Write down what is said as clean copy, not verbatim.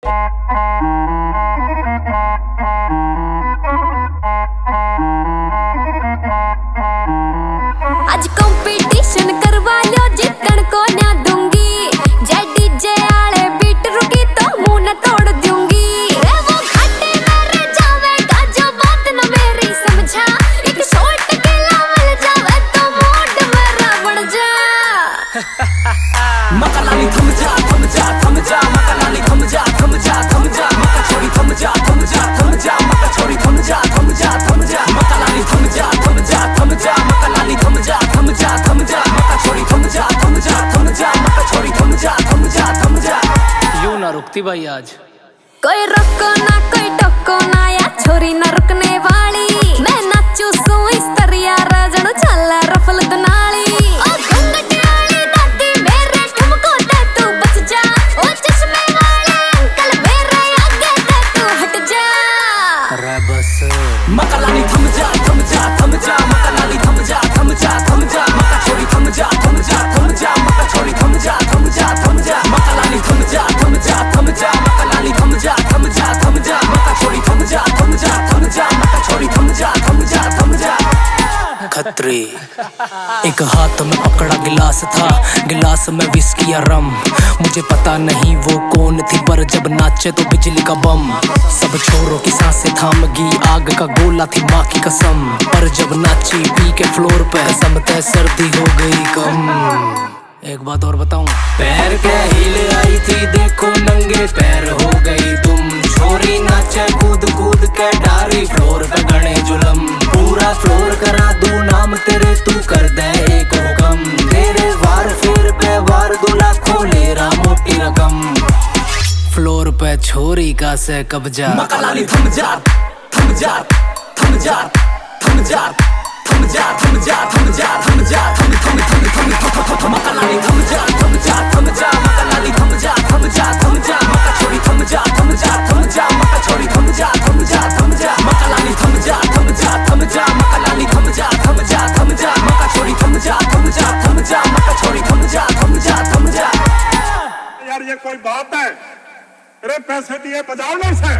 आज कंपटीशन करवा लो, जीतन को ना दूंगी। जे डीजे आले बीट रुकी तो मुंह न तोड़ दूंगी। वो घाटे में रह जावेगा जो बात न मेरी समझा। एक शॉट के लावल जावे तो मूड मेरा बढ़ जा। मकालानी थम जा थम जा थम जा, मकालानी थम जा थम जा थम जा, मका छोरी थम जा थम जा थम जा, मका छोरी थम जा थम जा थम जा, मकालानी थम जा थम जा थम जा, मकालानी थम जा थम जा थम जा, मका छोरी थम जा थम जा थम जा, मका छोरी थम जा थम जा थम जा। यूं ना रुकती भाई आज। कोई रोको ना कोई टोको ना, या छोरी ना रुकने वाली। मैं नाचू सू इस तरिया राजन चला रफल दनाली। ओ घूंघट वाली दादी मेरे ठुमको ते तू बच जा। ओ चश्मे वाले अंकल मेरे आगे ते तू हट जा। अरे बस मकालानी थम जा थम जा थम जा, मकालानी थम जा थम जा थम जा, मका छोरी थम जा थम जा थम जा, मका छोरी थम जा थम जा थम जा, मकालानी थम जा थम जा थम जा, मकालानी थम जा थम जा थम जा, मका छोरी थम जा थम जा थम जा, मका छोरी थम जा थम जा थम जा। खतरी एक हाथ में पकड़ा गिलास था, गिलास में विस्की या रम। मुझे पता नहीं वो कौन थी, पर जब नाचे तो बिजली का बम। सब छोरों की सांसें थाम गई, आग का गोला थी माँ की कसम। पर जब नाची पी के फ्लोर पे समते सर्दी हो गई कम। एक बात और बताऊं, पैर के हील आई थी देखो नंगे पैर हो गई तुम। छोरी नाचे कूद कूद के डारी फ्लोर पे गणे जुलम। पूरा फ्लोर करा दूं नाम तेरे, तू कर दे एक हुक्म। तेरे वार फेर पे वार 2 लाखों ले रहा मोटी रकम। फ्लोर पे छोरी का से कब्जा। मकालानी थम जा थम जा थम जा थम जा थम जा थम जा थम जा थम जा थम थम थम थम थम, मकालानी थम जा थम जा थम जा, मकालानी थम जा थम जा थम जा, मका छोरी थम जा थम जा थम जा, मका छोरी थम जा थम जा थम जा, मकालानी थम जा थम जा थम जा, मकालानी थम जा थम जा थम जा, मका छोरी थम जा थम जा थम जा, मका छोरी थम जा थम जा थम जा। यार ये कोई बात है? अरे पैसे दिए बजाओ ना इसे।